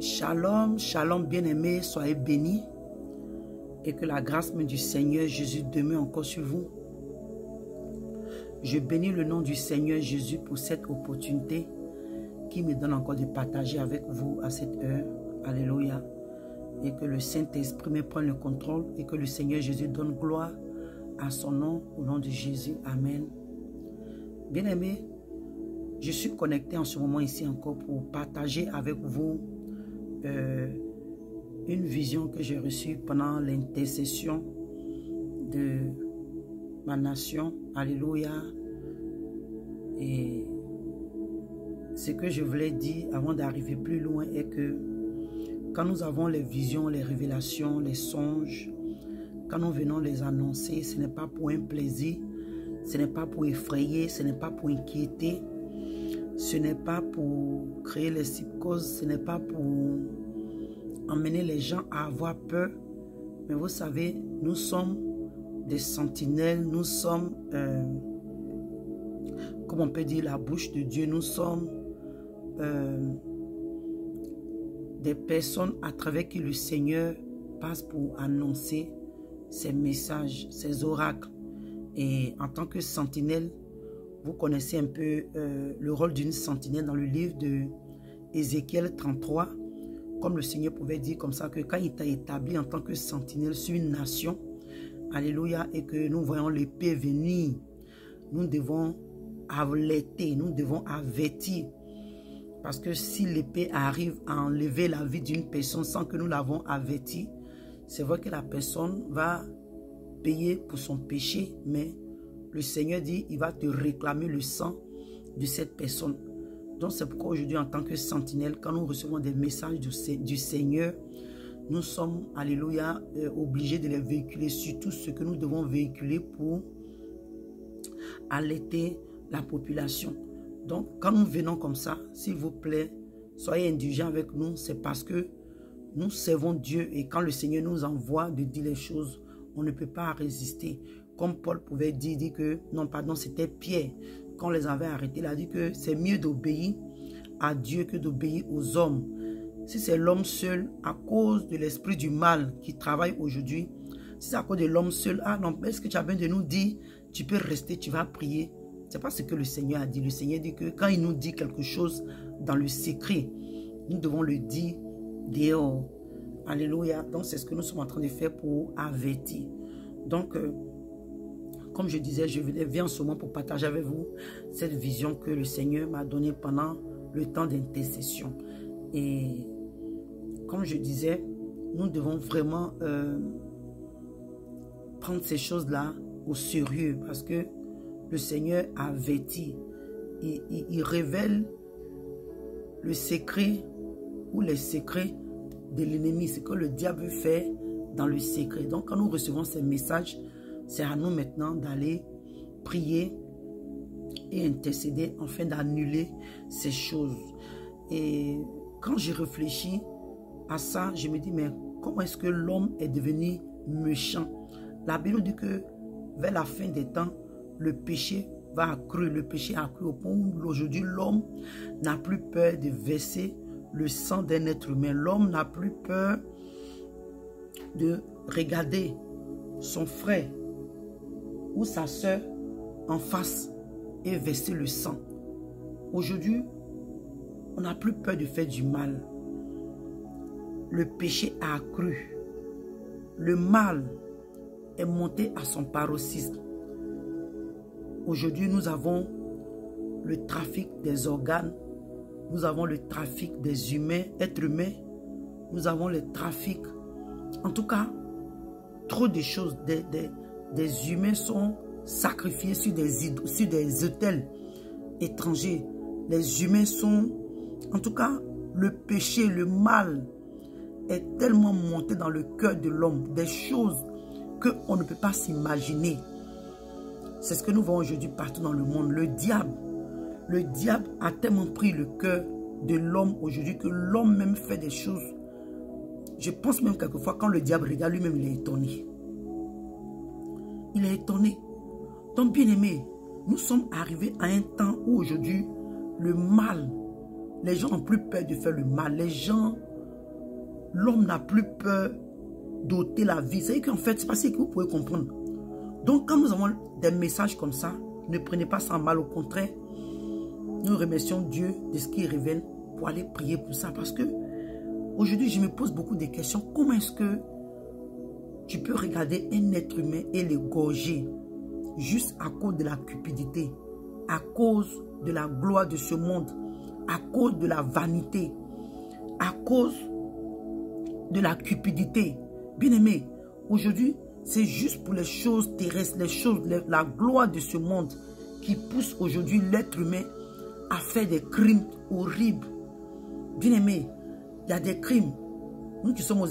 Shalom, shalom bien-aimés, soyez bénis et que la grâce même du Seigneur Jésus demeure encore sur vous. Je bénis le nom du Seigneur Jésus pour cette opportunité qui me donne encore de partager avec vous à cette heure. Alléluia. Et que le Saint-Esprit me prenne le contrôle et que le Seigneur Jésus donne gloire à son nom, au nom de Jésus. Amen. Bien-aimés, je suis connecté en ce moment ici encore pour partager avec vous une vision que j'ai reçue pendant l'intercession de ma nation. Alléluia. Et ce que je voulais dire avant d'arriver plus loin est que quand nous avons les visions, les révélations, les songes, quand nous venons les annoncer, ce n'est pas pour un plaisir, ce n'est pas pour effrayer, ce n'est pas pour inquiéter, ce n'est pas pour créer les psychoses, ce n'est pas pour emmener les gens à avoir peur. Mais vous savez, nous sommes des sentinelles, nous sommes, comme on peut dire, la bouche de Dieu. Nous sommes des personnes à travers qui le Seigneur passe pour annoncer ses messages, ses oracles. Et en tant que sentinelle, vous connaissez un peu le rôle d'une sentinelle dans le livre de Ézéchiel 33. Comme le Seigneur pouvait dire comme ça, que quand il t'a établi en tant que sentinelle sur une nation, alléluia, et que nous voyons l'épée venir, nous devons alerter, nous devons avertir. Parce que si l'épée arrive à enlever la vie d'une personne sans que nous l'avons averti, c'est vrai que la personne va payer pour son péché, mais le Seigneur dit, il va te réclamer le sang de cette personne. Donc c'est pourquoi aujourd'hui, en tant que sentinelle, quand nous recevons des messages du Seigneur, nous sommes, alléluia, obligés de les véhiculer, surtout ce que nous devons véhiculer pour alerter la population. Donc quand nous venons comme ça, s'il vous plaît, soyez indulgents avec nous, c'est parce que nous servons Dieu et quand le Seigneur nous envoie de dire les choses, on ne peut pas résister. Comme Paul pouvait dire que, non pardon, c'était Pierre, quand on les avait arrêtés, il a dit que c'est mieux d'obéir à Dieu que d'obéir aux hommes. Si c'est l'homme seul, à cause de l'esprit du mal qui travaille aujourd'hui, si c'est à cause de l'homme seul, ah non, est-ce que tu as besoin de nous dire, tu peux rester, tu vas prier. Ce n'est pas ce que le Seigneur a dit. Le Seigneur dit que quand il nous dit quelque chose dans le secret, nous devons le dire dehors. Alléluia. Donc c'est ce que nous sommes en train de faire pour avertir. Donc, comme je disais, je viens en ce moment pour partager avec vous cette vision que le Seigneur m'a donnée pendant le temps d'intercession. Et comme je disais, nous devons vraiment prendre ces choses-là au sérieux parce que le Seigneur avertit. Il révèle le secret ou les secrets de l'ennemi, ce que le diable fait dans le secret. Donc quand nous recevons ces messages, c'est à nous maintenant d'aller prier et intercéder afin d'annuler ces choses. Et quand je réfléchis à ça, je me dis, mais comment est-ce que l'homme est devenu méchant? La Bible dit que vers la fin des temps, le péché va accroître. Le péché a accru au point où aujourd'hui l'homme n'a plus peur de verser le sang d'un être humain. L'homme n'a plus peur de regarder son frère ou sa soeur en face et verser le sang. Aujourd'hui, on n'a plus peur de faire du mal. Le péché a accru. Le mal est monté à son paroxysme. Aujourd'hui, nous avons le trafic des organes. Nous avons le trafic des humains, êtres humains. Nous avons le trafic. En tout cas, trop de choses. Des humains sont sacrifiés sur des autels étrangers. Les humains sont... En tout cas, le péché, le mal est tellement monté dans le cœur de l'homme. Des choses qu'on ne peut pas s'imaginer. C'est ce que nous voyons aujourd'hui partout dans le monde. Le diable a tellement pris le cœur de l'homme aujourd'hui que l'homme même fait des choses. Je pense même quelquefois quand le diable regarde lui-même, il est étonné. Il est étonné. Donc bien aimé, nous sommes arrivés à un temps où aujourd'hui le mal Les gens n'ont plus peur de faire le mal. Les gens l'homme n'a plus peur d'ôter la vie. C'est qu'en fait, c'est pas ce que vous pouvez comprendre. Donc, quand nous avons des messages comme ça, ne prenez pas ça en mal. Au contraire, nous remercions Dieu de ce qu'il révèle pour aller prier pour ça. Parce que aujourd'hui, je me pose beaucoup de questions. Comment est-ce que tu peux regarder un être humain et l'égorger juste à cause de la cupidité, à cause de la gloire de ce monde, à cause de la vanité, à cause de la cupidité? Bien-aimé, aujourd'hui, c'est juste pour les choses terrestres, la gloire de ce monde qui pousse aujourd'hui l'être humain à faire des crimes horribles. Bien-aimé, il y a des crimes. Nous qui sommes aux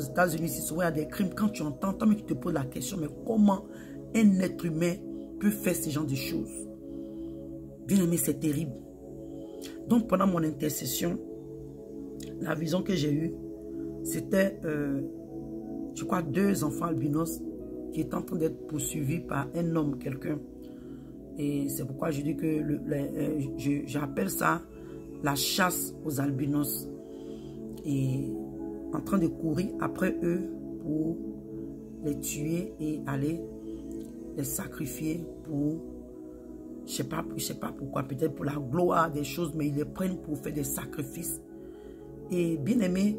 États-Unis, si souvent il y a des crimes, quand tu entends, toi-même tu te poses la question, mais comment un être humain peut faire ce genre de choses? Bien-aimé, c'est terrible. Donc pendant mon intercession, la vision que j'ai eue, c'était, je crois, 2 enfants albinos qui étaient en train d'être poursuivis par un homme, quelqu'un. Et c'est pourquoi je dis que j'appelle ça la chasse aux albinos. Et en train de courir après eux pour les tuer et aller les sacrifier pour, je sais pas pourquoi, peut-être pour la gloire des choses, mais ils les prennent pour faire des sacrifices. Et bien aimé,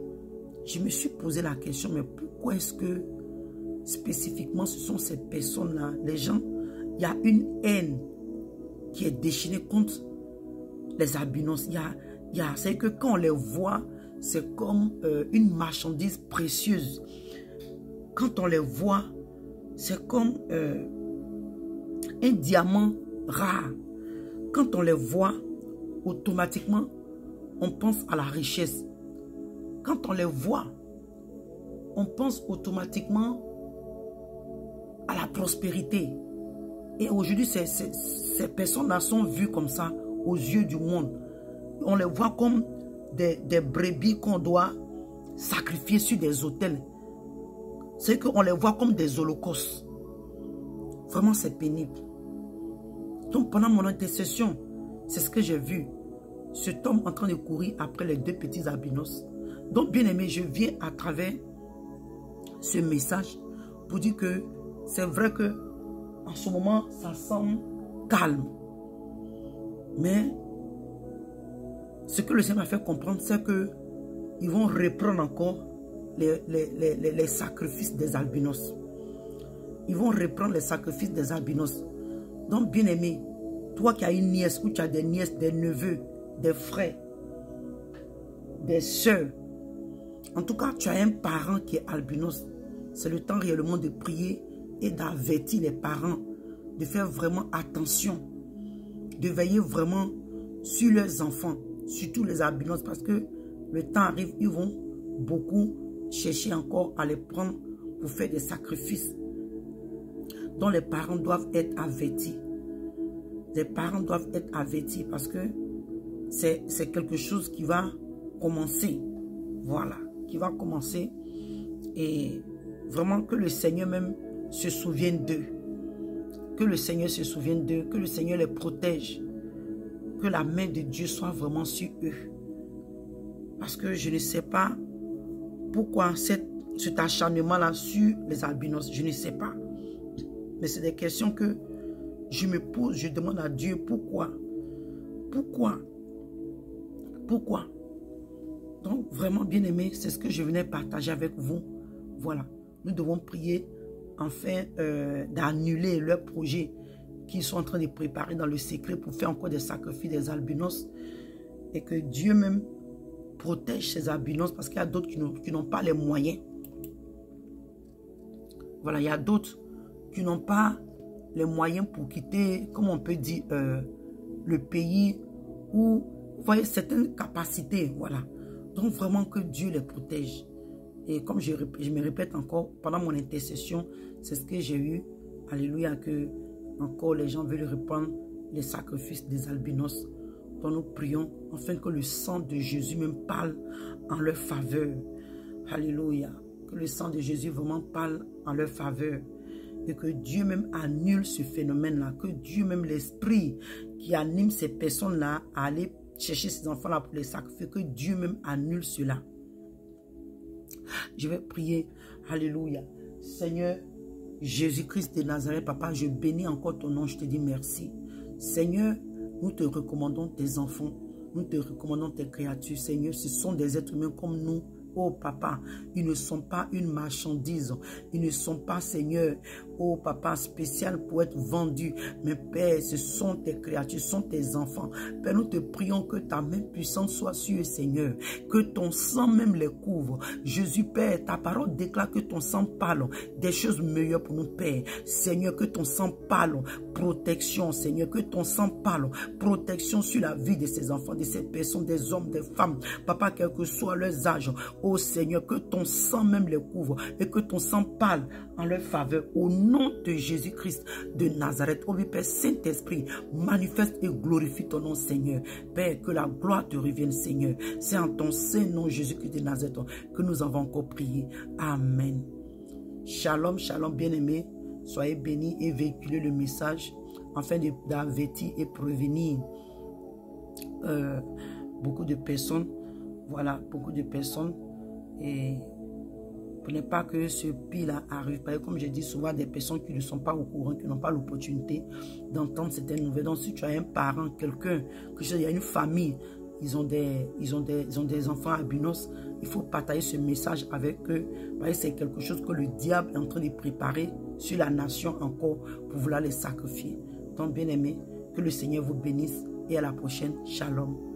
je me suis posé la question, mais pourquoi est-ce que spécifiquement ce sont ces personnes-là, les gens, il y a une haine qui est déchaînée contre les albinos. C'est que quand on les voit, c'est comme une marchandise précieuse. Quand on les voit, c'est comme un diamant rare. Quand on les voit, automatiquement, on pense à la richesse. Quand on les voit, on pense automatiquement à la prospérité. Et aujourd'hui, ces personnes-là sont vues comme ça aux yeux du monde. On les voit comme des brebis qu'on doit sacrifier sur des autels. C'est qu'on les voit comme des holocaustes. Vraiment, c'est pénible. Donc, pendant mon intercession, c'est ce que j'ai vu. Cet homme en train de courir après les 2 petits albinos. Donc, bien aimé, je viens à travers ce message pour dire que c'est vrai que en ce moment, ça semble calme. Mais ce que le Seigneur m'a fait comprendre, c'est qu'ils vont reprendre encore les sacrifices des albinos. Ils vont reprendre les sacrifices des albinos. Donc, bien aimé, toi qui as une nièce ou tu as des nièces, des neveux, des frères, des soeurs, en tout cas, tu as un parent qui est albinos. C'est le temps réellement de prier et d'avertir les parents, de faire vraiment attention, de veiller vraiment sur leurs enfants, surtout les albinos, parce que le temps arrive, ils vont beaucoup chercher encore à les prendre pour faire des sacrifices. Donc les parents doivent être avertis. Les parents doivent être avertis parce que c'est quelque chose qui va commencer. Voilà, qui va commencer. Et vraiment que le Seigneur même se souvienne d'eux. Que le Seigneur se souvienne d'eux. Que le Seigneur les protège. Que la main de Dieu soit vraiment sur eux. Parce que je ne sais pas pourquoi cet acharnement-là sur les albinos. Je ne sais pas. Mais c'est des questions que je me pose. Je demande à Dieu pourquoi. Pourquoi? Pourquoi? Donc vraiment bien aimé, c'est ce que je venais partager avec vous. Voilà. Nous devons prier afin d'annuler leurs projets qu'ils sont en train de préparer dans le secret pour faire encore des sacrifices des albinos. Et que Dieu même protège ces albinos parce qu'il y a d'autres qui n'ont pas les moyens. Voilà, il y a d'autres qui n'ont pas les moyens pour quitter, comme on peut dire, le pays où, vous voyez, certaines capacités, voilà. Donc vraiment que Dieu les protège. Et comme je me répète encore, pendant mon intercession, c'est ce que j'ai eu, alléluia, que encore les gens veulent reprendre les sacrifices des albinos. Donc nous prions afin que le sang de Jésus même parle en leur faveur. Alléluia. Que le sang de Jésus vraiment parle en leur faveur. Et que Dieu même annule ce phénomène-là. Que Dieu même, l'esprit qui anime ces personnes-là à aller chercher ces enfants-là pour les sacrifier. Que Dieu même annule cela. Je vais prier. Alléluia. Seigneur, Jésus-Christ de Nazareth, Papa, je bénis encore ton nom. Je te dis merci. Seigneur, nous te recommandons tes enfants. Nous te recommandons tes créatures. Seigneur, ce sont des êtres humains comme nous. Oh Papa, ils ne sont pas une marchandise. Ils ne sont pas, Seigneur, oh Papa, spécial pour être vendus. Mais Père, ce sont tes créatures, ce sont tes enfants. Père, nous te prions que ta main puissante soit sur eux, Seigneur. Que ton sang même les couvre. Jésus, Père, ta parole déclare que ton sang parle des choses meilleures pour nous, Père. Seigneur, que ton sang parle protection, Seigneur. Que ton sang parle protection sur la vie de ces enfants, de ces personnes, des hommes, des femmes. Papa, quel que soit leurs âges. Oh Seigneur, que ton sang même les couvre et que ton sang parle en leur faveur. Au nom de Jésus-Christ de Nazareth, oh Père Saint-Esprit, manifeste et glorifie ton nom, Seigneur. Père, que la gloire te revienne, Seigneur. C'est en ton saint nom, Jésus-Christ de Nazareth, que nous avons encore prié. Amen. Shalom, shalom, bien-aimés. Soyez bénis et véhiculez le message afin d'avertir et prévenir beaucoup de personnes. Voilà, beaucoup de personnes. Et pour ne pas que ce pire-là arrive. Comme je dis souvent, des personnes qui ne sont pas au courant, qui n'ont pas l'opportunité d'entendre certaines nouvelles. Donc, si tu as un parent, quelqu'un, il y a une famille, ils ont des enfants albinos, il faut partager ce message avec eux. Parce que c'est quelque chose que le diable est en train de préparer sur la nation encore pour vouloir les sacrifier. Donc, bien aimés, que le Seigneur vous bénisse et à la prochaine. Shalom.